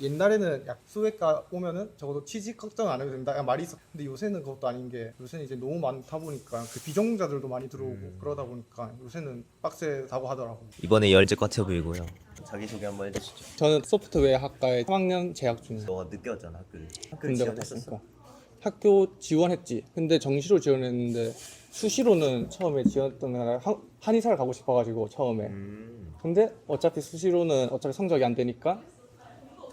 옛날에는 약 수액과 오면은 적어도 취직 걱정 안 해도 된다 약간 말이 있었. 근데 요새는 그것도 아닌 게 요새는 이제 너무 많다 보니까 그 비전공자들도 많이 들어오고 그러다 보니까 요새는 빡세다고 하더라고. 이번에 열질 것 같아 보이고요. 자기소개 한번 해주시죠. 저는 소프트웨어 학과에 3학년 재학 중이에요. 너가 늦게 왔잖아 학교를. 학교 군대 지원했었어? 갔다 왔으니까. 학교 지원했지. 근데 정시로 지원했는데 수시로는 처음에 지원했던 게 한의사를 가고 싶어가지고 처음에. 근데 어차피 수시로는 어차피 성적이 안 되니까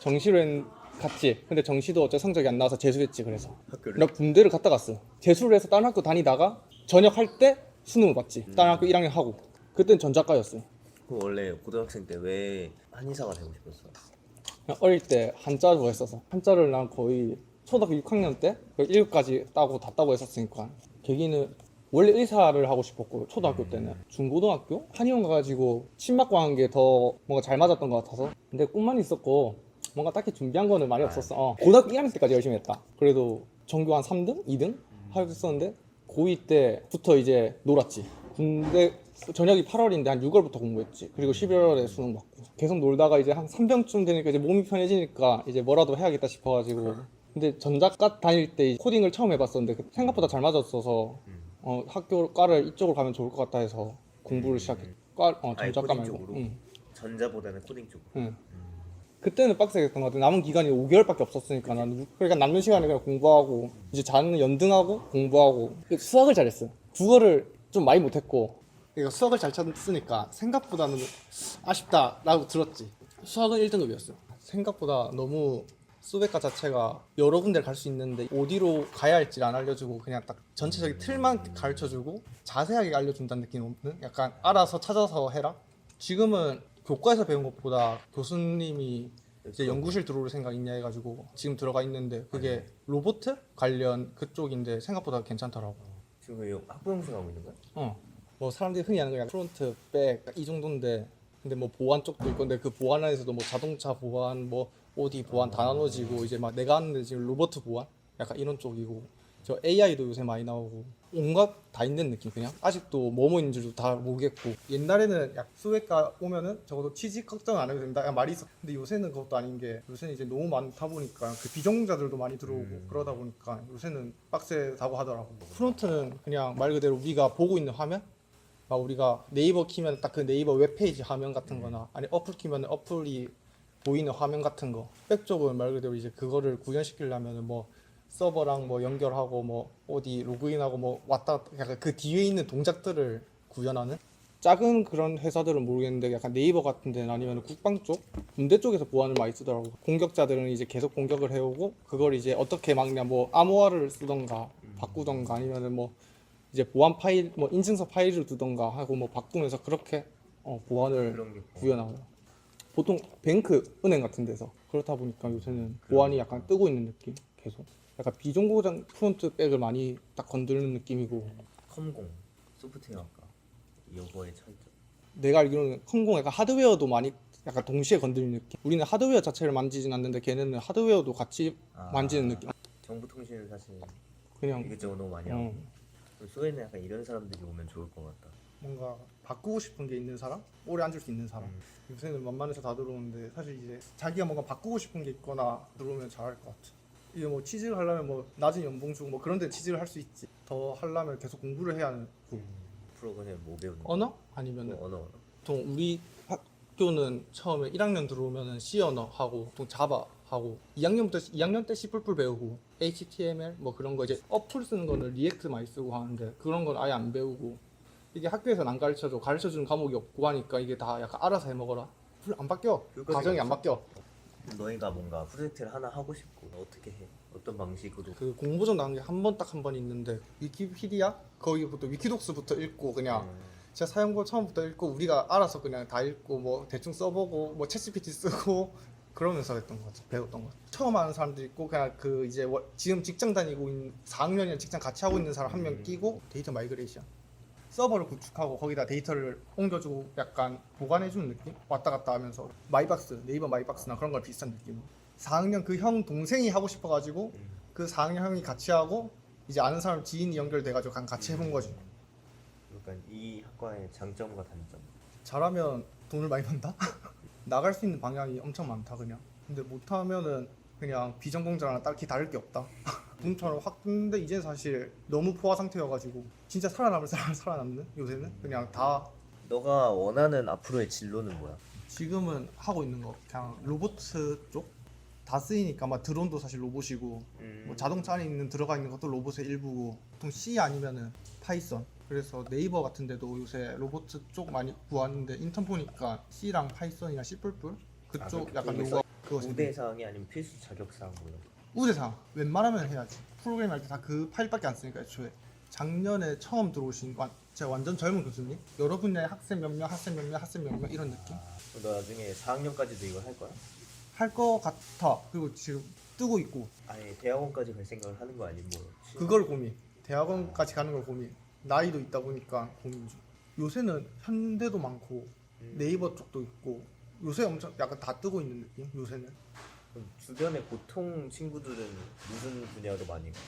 정시로 갔지. 근데 정시도 어차피 성적이 안 나와서 재수했지. 그래서 학교를? 나 군대를 갔다 갔어. 재수를 해서 다른 학교 다니다가 전역할 때 수능을 봤지. 다른 학교 1학년 하고. 그땐 전작가였어. 그 원래 고등학생 때 왜 한의사가 되고 싶었어? 그냥 어릴 때 한자 좋아했어서 한자를 난 거의 초등학교 6학년 때 1급까지 따고 다 따고 했었으니까. 계기는 원래 의사를 하고 싶었고 초등학교 때는 중고등학교 한의원 가가지고 침 맞고 한 게 더 뭔가 잘 맞았던 것 같아서. 근데 꿈만 있었고 뭔가 딱히 준비한 거는 많이 없었어. 고등학교 1학년 때까지 열심히 했다. 그래도 전교 한 3등? 2등? 하고 있었는데 고2 때부터 이제 놀았지. 군대 전역이 8월인데 한 6월부터 공부했지. 그리고 11월에 수능 받고 계속 놀다가 이제 한 3병쯤 되니까 이제 몸이 편해지니까 이제 뭐라도 해야겠다 싶어가지고. 근데 전작과 다닐 때 코딩을 처음 해봤었는데 생각보다 잘 맞았어서 학교 과를 이쪽으로 가면 좋을 것 같다 해서 공부를 시작했지. 아예 전작과 코딩 말고. 쪽으로? 응. 전자보다는 코딩 쪽으로. 응. 그때는 빡세겠던 것 같아. 남은 기간이 5개월밖에 없었으니까 나는. 그러니까 남는 시간에 그냥 공부하고 이제 자는 연등하고 공부하고. 수학을 잘했어. 국어를 좀 많이 못했고. 그러니까 수학을 잘 쳤으니까 생각보다는 아쉽다라고 들었지. 수학은 1등급이었어. 생각보다 너무 수백과 자체가 여러 군데를 갈 수 있는데 어디로 가야 할지를 안 알려주고 그냥 딱 전체적인 틀만 가르쳐주고 자세하게 알려준다는 느낌이 없는? 약간 알아서 찾아서 해라? 지금은 교과에서 배운 것보다 교수님이 이제 연구실 들어올 생각 있냐 해가지고 지금 들어가 있는데 그게 로봇 관련 그쪽인데 생각보다 괜찮더라고. 지금 왜 학부형수 하고 있는 거야? 뭐 사람들이 흔히 아는 거 프론트, 백 이 정도인데 근데 뭐 보안 쪽도 있고 근데 그 보안 안에서도 뭐 자동차 보안, 뭐 어디 보안 다 나눠지고 이제 막 내가 하는데 지금 로봇 보안 약간 이런 쪽이고 저 AI도 요새 많이 나오고 온갖 다 있는 느낌. 그냥 아직도 뭐뭐 있는지도 다 모르겠고 옛날에는 약 수액과 오면은 적어도 취직 걱정 안 해도 된다 약간 말이 있었. 근데 요새는 그것도 아닌 게 요새는 이제 너무 많다 보니까 그 비전공자들도 많이 들어오고 그러다 보니까 요새는 빡세다고 하더라고. 프론트는 그냥 말 그대로 우리가 보고 있는 화면, 막 우리가 네이버 키면 딱 그 네이버 웹페이지 화면 같은 거나 아니 어플 키면 어플이 보이는 화면 같은 거. 백 쪽은 말 그대로 이제 그거를 구현시키려면 뭐 서버랑 뭐 연결하고 뭐 어디 로그인하고 뭐 왔다 갔다 약간 그 뒤에 있는 동작들을 구현하는 작은 그런 회사들은 모르겠는데 약간 네이버 같은 데는 아니면 국방 쪽, 군대 쪽에서 보안을 많이 쓰더라고. 공격자들은 이제 계속 공격을 해오고 그걸 이제 어떻게 막냐, 뭐 암호화를 쓰던가 바꾸던가 아니면은 뭐 이제 보안 파일, 뭐 인증서 파일을 두던가 하고 뭐 바꾸면서 그렇게 보안을 그런 게 구현하고. 보통 뱅크, 은행 같은 데서 그렇다 보니까 요새는 보안이 약간 뜨고 있는 느낌. 계속 약간 비정보장 프론트 백을 많이 딱 건드는 느낌이고. 컴공, 소프트웨어학과 이거의 차이점. 내가 알기로는 컴공 약간 하드웨어도 많이 약간 동시에 건드리는 느낌. 우리는 하드웨어 자체를 만지진 않는데 걔네는 하드웨어도 같이 만지는 느낌. 정보통신은 사실 그냥 이것저것 너무 많이 하고 소에는 약간 이런 사람들이 오면 좋을 것 같다. 뭔가 바꾸고 싶은 게 있는 사람, 오래 앉을 수 있는 사람. 요새는 만만해서 다 들어오는데 사실 이제 자기가 뭔가 바꾸고 싶은 게 있거나 들어오면 잘할 것 같아. 이게 뭐 취직을 하려면 뭐 낮은 연봉 주고 뭐 그런 데 취직을 할 수 있지. 더 하려면 계속 공부를 해야 하는. 프로그램 뭐 배우는 거? 언어? 아니면은 언어. 보통 우리 학교는 처음에 1학년 들어오면은 C 언어 하고 보통 자바 하고 2학년 때 C++ 배우고 HTML 뭐 그런 거 이제 어플 쓰는 거는 리액트 많이 쓰고 하는데 그런 건 아예 안 배우고 이게 학교에서는 안 가르쳐줘. 가르쳐주는 과목이 없고 하니까 이게 다 약간 알아서 해 먹어라. 안 바뀌어. 과정이 안 바뀌어. 너희가 뭔가 프로젝트를 하나 하고 싶고 어떻게 해? 어떤 방식으로? 그 공모전 나온 게 딱 한 번 있는데 위키피디아 거기부터 위키독스부터 읽고 그냥 제가 사용법 처음부터 읽고 우리가 알아서 그냥 다 읽고 뭐 대충 써보고 뭐 챗GPT 쓰고 그러면서 했던 것 같아. 배웠던 것 같아. 처음 하는 사람도 있고 그냥 그 이제 지금 직장 다니고 있는 4학년이랑 직장 같이 하고 있는 사람 한 명 끼고 데이터 마이그레이션 서버를 구축하고 거기다 데이터를 옮겨주고 약간 보관해주는 느낌? 왔다 갔다 하면서 마이박스, 네이버 마이박스나 그런 걸 비슷한 느낌으로 4학년 그 형 동생이 하고 싶어가지고 그 4학년 형이 같이 하고 이제 아는 사람 지인이 연결돼가지고 그냥 같이 해본 거지. 그러니까 이 학과의 장점과 단점. 잘하면 돈을 많이 번다? 나갈 수 있는 방향이 엄청 많다 그냥. 근데 못하면은 그냥 비전공자랑 딱히 다를 게 없다. 붐처럼 확 뜨는데 이제 사실 너무 포화 상태여가지고 진짜 살아남을 사람은 살아남는 요새는 그냥 다 너가 원하는 앞으로의 진로는 뭐야? 지금은 하고 있는 거 그냥 로봇 쪽 다 쓰이니까 막 드론도 사실 로봇이고 뭐 자동차 안에 있는 들어가 있는 것도 로봇의 일부고 보통 C 아니면은 파이썬 그래서 네이버 같은 데도 요새 로봇 쪽 많이 구하는데 인턴 보니까 C랑 파이썬이랑 C++ 그쪽 그 약간 그쪽에서 요거 그거 우대 사항이 아니면 필수 자격 사항 뭐 이런 거. 우대상 웬만하면 해야지 프로그램 할 때 다 그 파일밖에 안 쓰니까 애초에 작년에 처음 들어오신 제가 완전 젊은 교수님 여러 분야의 학생 몇 명 이런 느낌 그럼 너 나중에 4학년까지도 이걸 할 거야? 할 거 같아. 그리고 지금 뜨고 있고 아예 대학원까지 갈 생각을 하는 거 아니면 뭐? 그걸 고민 대학원까지 가는 걸 고민 나이도 있다 보니까 고민 중 요새는 현대도 많고 네이버 쪽도 있고 요새 엄청 약간 다 뜨고 있는 느낌 요새는 그럼 주변에 보통 친구들은 무슨 분야로 많이 가?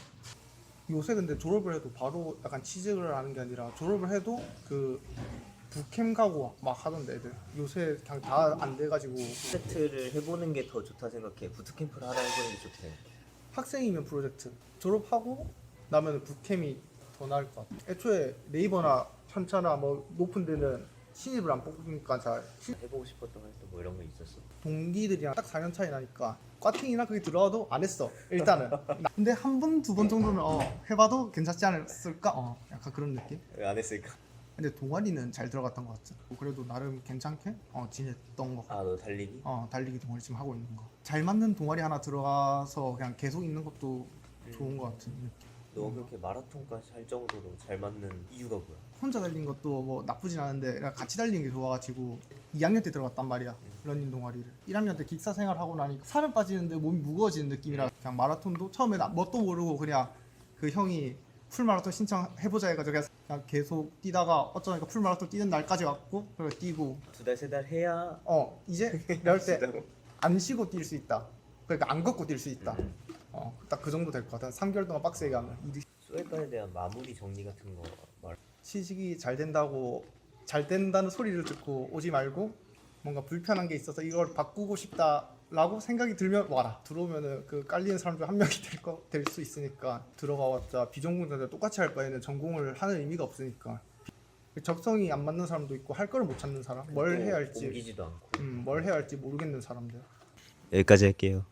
요새 근데 졸업을 해도 바로 약간 취직을 하는 게 아니라 졸업을 해도 그 북캠 가고 막 하던데 애들 요새 그냥 다 안 돼가지고 프로젝트를 해보는 게 더 좋다 생각해? 부트캠프를 하나 해보는 게 좋다 생각해? 학생이면 프로젝트 졸업하고 나면 북캠이 더 나을 것 같아 애초에 네이버나 현차나 뭐 높은 데는 신입을 안 뽑으니까 잘 해보고 싶었던 활동 뭐 이런 거 있었어? 동기들이랑 딱 4년 차이 나니까 과팅이나 그게 들어와도 안 했어 일단은 근데 한 번 두 번 정도는 해봐도 괜찮지 않았을까 약간 그런 느낌 왜 안 했을까? 근데 동아리는 잘 들어갔던 것 같아 그래도 나름 괜찮게 지냈던 것 같아 아 너 달리기? 달리기 동아리 지금 하고 있는 거 잘 맞는 동아리 하나 들어가서 그냥 계속 있는 것도 좋은 것 같은 느낌 너 그렇게 마라톤까지 할 정도로 잘 맞는 이유가 뭐야? 혼자 달린 것도 뭐 나쁘진 않은데 그냥 같이 달리는 게 좋아가지고 2학년 때 들어갔단 말이야 러닝 동아리를 1학년 때 기사 생활하고 나니까 살은 빠지는데 몸이 무거워지는 느낌이라 그냥 마라톤도 처음에는 뭣도 모르고 그냥 그 형이 풀마라톤 신청해보자 해가지고 그냥 계속 뛰다가 어쩌니까 풀마라톤 뛰는 날까지 왔고 그리고 뛰고 2달 3달 해야 이제 이럴 때 진짜로? 안 쉬고 뛸 수 있다 그러니까 안 걷고 뛸 수 있다 딱 그 정도 될 것 같아 3개월 동안 빡세게 하면 소외과에 대한 마무리 정리 같은 거 말. 취직이 잘 된다는 소리를 듣고 오지 말고 뭔가 불편한 게 있어서 이걸 바꾸고 싶다라고 생각이 들면 와라 들어오면은 그 깔리는 사람 중 한 명이 될 수 있으니까 들어가봤자 비전공자들 똑같이 할 바에는 전공을 하는 의미가 없으니까 적성이 안 맞는 사람도 있고 할 거를 못 찾는 사람 뭘 해야 할지 옮기지도 않고. 뭘 해야 할지 모르겠는 사람들 여기까지 할게요.